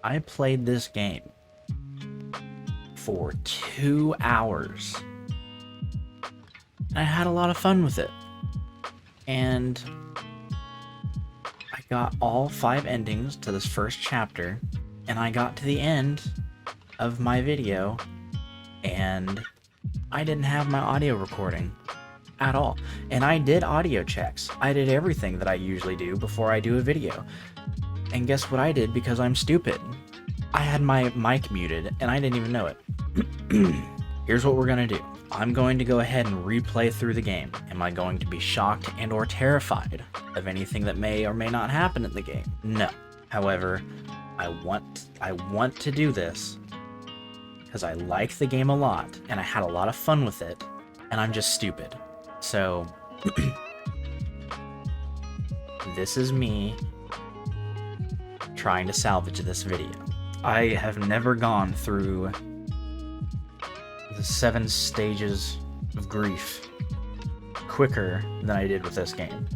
I played this game for 2 hours. And I had a lot of fun with it. And I got all 5 endings to this first chapter, and I got to the end of my video, and I didn't have my audio recording at all. And I did audio checks. I did everything that I usually do before I do a video. And guess what I did because I'm stupid? I had my mic muted, and I didn't even know it. Here's what we're gonna do. I'm going to go ahead and replay through the game. Am I going to be shocked and or terrified of anything that may or may not happen in the game? No. However, I want to do this because I like the game a lot and I had a lot of fun with it, and I'm just stupid. So this is me trying to salvage this video. I have never gone through the 7 stages of grief quicker than I did with this game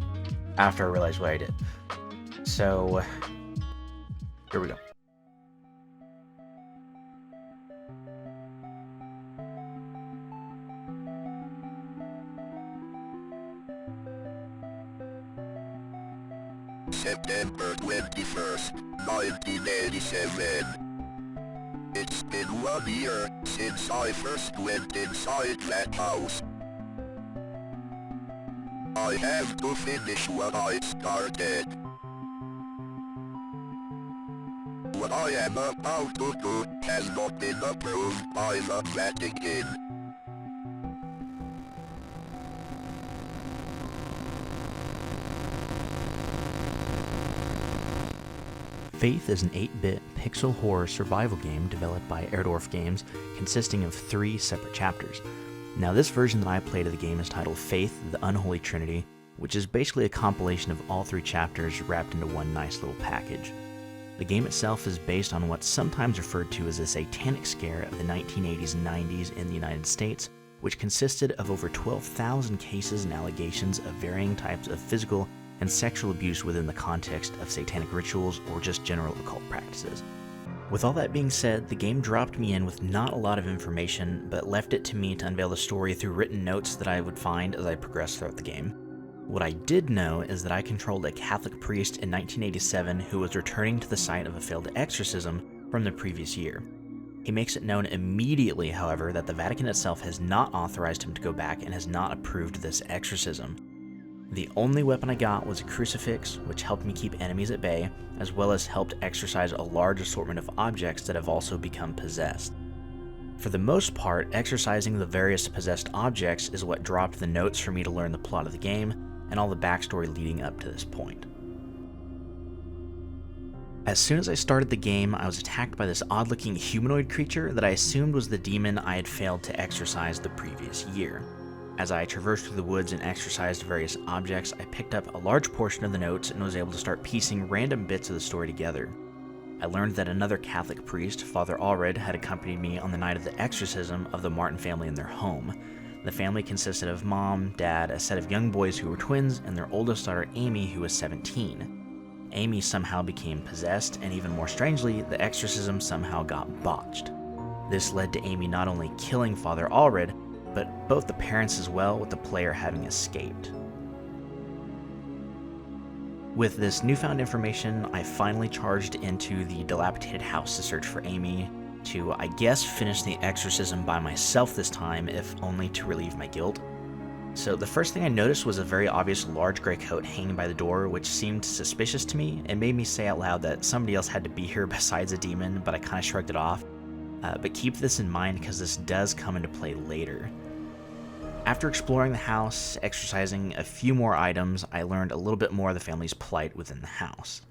after I realized what I did. So here we go. September 21st, 1987. It's been 1 year since I first went inside that house. I have to finish what I started. What I am about to do has not been approved by the Vatican. Faith is an 8-bit pixel horror survival game developed by Erdorf Games, consisting of 3 separate chapters. Now, this version that I played of the game is titled Faith, the Unholy Trinity, which is basically a compilation of all 3 chapters wrapped into one nice little package. The game itself is based on what's sometimes referred to as a satanic scare of the 1980s and 90s in the United States, which consisted of over 12,000 cases and allegations of varying types of physical and sexual abuse within the context of satanic rituals or just general occult practices. With all that being said, the game dropped me in with not a lot of information, but left it to me to unveil the story through written notes that I would find as I progressed throughout the game. What I did know is that I controlled a Catholic priest in 1987 who was returning to the site of a failed exorcism from the previous year. He makes it known immediately, however, that the Vatican itself has not authorized him to go back and has not approved this exorcism. The only weapon I got was a crucifix, which helped me keep enemies at bay, as well as helped exorcise a large assortment of objects that have also become possessed. For the most part, exorcising the various possessed objects is what dropped the notes for me to learn the plot of the game and all the backstory leading up to this point. As soon as I started the game, I was attacked by this odd-looking humanoid creature that I assumed was the demon I had failed to exorcise the previous year. As I traversed through the woods and exorcised various objects, I picked up a large portion of the notes and was able to start piecing random bits of the story together. I learned that another Catholic priest, Father Allred, had accompanied me on the night of the exorcism of the Martin family in their home. The family consisted of mom, dad, a set of young boys who were twins, and their oldest daughter Amy, who was 17. Amy somehow became possessed, and even more strangely, the exorcism somehow got botched. This led to Amy not only killing Father Allred, but both the parents as well, with the player having escaped. With this newfound information, I finally charged into the dilapidated house to search for Amy, to, I guess, finish the exorcism by myself this time, if only to relieve my guilt. So the first thing I noticed was a very obvious large gray coat hanging by the door, which seemed suspicious to me and made me say out loud that somebody else had to be here besides a demon, but I kind of shrugged it off. But keep this in mind because this does come into play later. After exploring the house, exorcising a few more items, I learned a little bit more of the family's plight within the house.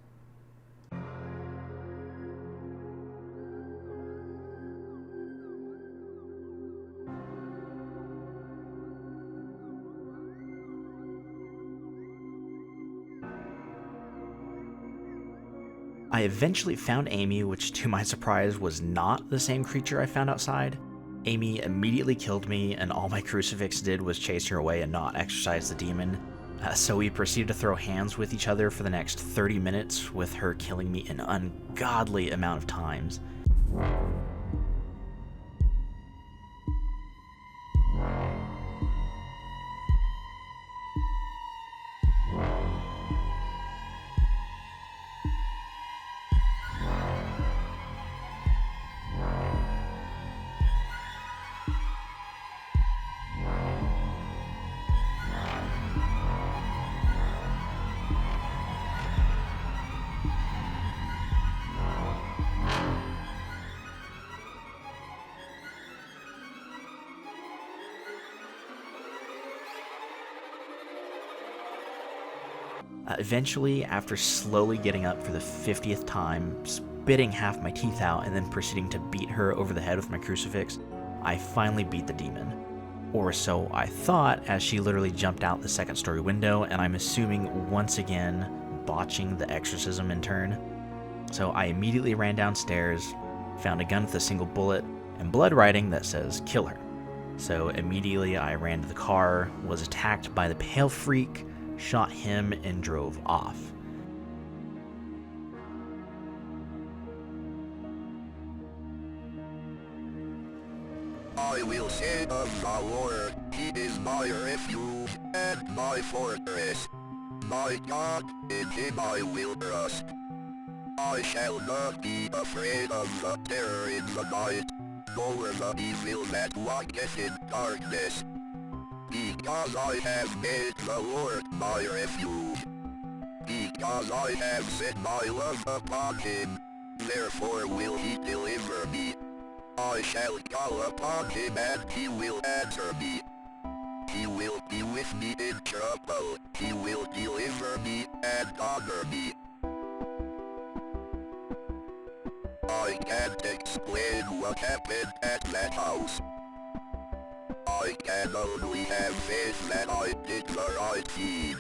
I eventually found Amy, which to my surprise was not the same creature I found outside. Amy immediately killed me, and all my crucifix did was chase her away and not exorcise the demon. So we proceeded to throw hands with each other for the next 30 minutes, with her killing me an ungodly amount of times. Eventually, after slowly getting up for the 50th time, spitting half my teeth out, and then proceeding to beat her over the head with my crucifix, I finally beat the demon. Or so I thought, as she literally jumped out the second-story window, and I'm assuming once again botching the exorcism in turn. So I immediately ran downstairs, found a gun with a single bullet, and blood writing that says, "Kill her." So immediately I ran to the car, was attacked by the pale freak, shot him, and drove off. I will say of the Lord, He is my refuge and my fortress. My God, in Him I will trust. I shall not be afraid of the terror in the night, nor the evil that walketh in darkness. Because I have made the Lord my refuge. Because I have set my love upon Him, therefore will He deliver me. I shall call upon Him and He will answer me. He will be with me in trouble. He will deliver me and honor me. I can't explain what happened at that house. I can only have faith that I did the right deed.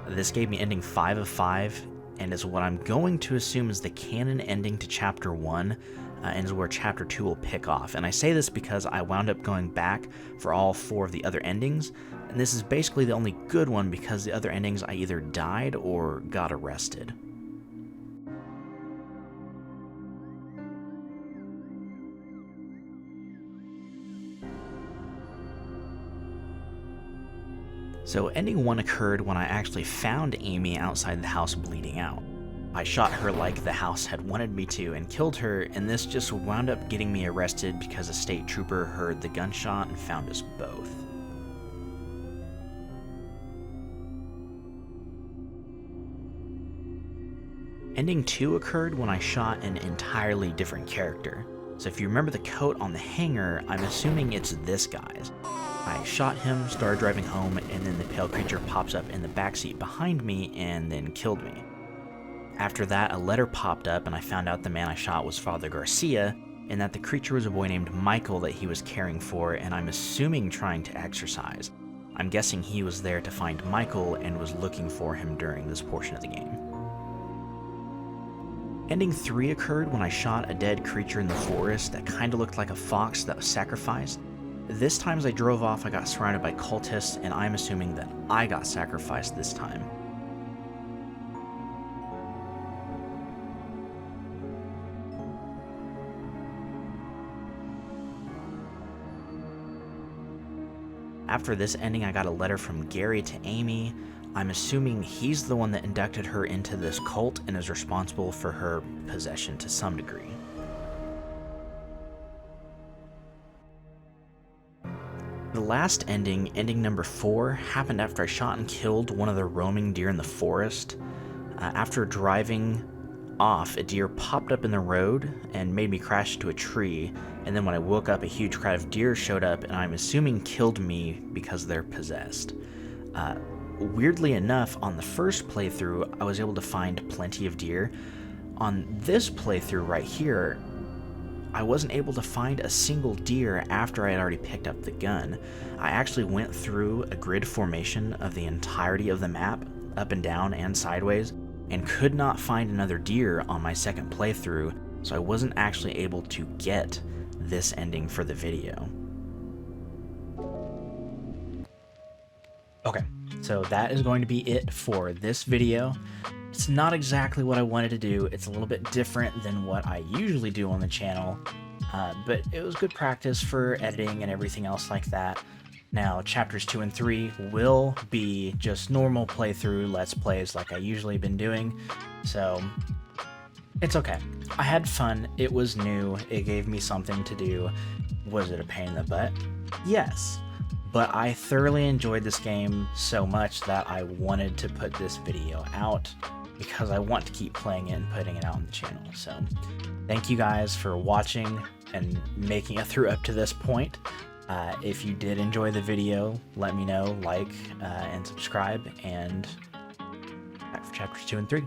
This gave me ending 5 of 5, and is what I'm going to assume is the canon ending to Chapter 1, and is where Chapter 2 will pick off. And I say this because I wound up going back for all 4 of the other endings, and this is basically the only good one because the other endings I either died or got arrested. So ending 1 occurred when I actually found Amy outside the house bleeding out. I shot her like the house had wanted me to and killed her, and this just wound up getting me arrested because a state trooper heard the gunshot and found us both. Ending 2 occurred when I shot an entirely different character. So if you remember the coat on the hanger, I'm assuming it's this guy's. I shot him, started driving home, and then the pale creature pops up in the backseat behind me and then killed me. After that, a letter popped up and I found out the man I shot was Father Garcia, and that the creature was a boy named Michael that he was caring for, and I'm assuming trying to exorcise. I'm guessing he was there to find Michael and was looking for him during this portion of the game. Ending 3 occurred when I shot a dead creature in the forest that kinda looked like a fox that was sacrificed. This time as I drove off, I got surrounded by cultists, and I'm assuming that I got sacrificed this time. After this ending, I got a letter from Gary to Amy. I'm assuming he's the one that inducted her into this cult and is responsible for her possession to some degree. The last ending, ending number 4, happened after I shot and killed one of the roaming deer in the forest. After driving off, a deer popped up in the road and made me crash into a tree, and then when I woke up, a huge crowd of deer showed up, and I'm assuming killed me because they're possessed. Weirdly enough, on the first playthrough, I was able to find plenty of deer. On this playthrough right here, I wasn't able to find a single deer after I had already picked up the gun. I actually went through a grid formation of the entirety of the map, up and down and sideways, and could not find another deer on my second playthrough, so I wasn't actually able to get this ending for the video. Okay, so that is going to be it for this video. It's not exactly what I wanted to do. It's a little bit different than what I usually do on the channel, but it was good practice for editing and everything else like that. Now, chapters 2 and 3 will be just normal playthrough Let's Plays like I usually been doing, so it's okay. I had fun, it was new, it gave me something to do. Was it a pain in the butt? Yes. But I thoroughly enjoyed this game so much that I wanted to put this video out because I want to keep playing it and putting it out on the channel. So thank you guys for watching and making it through up to this point. If you did enjoy the video, let me know, like, and subscribe, and back for chapters 2 and 3.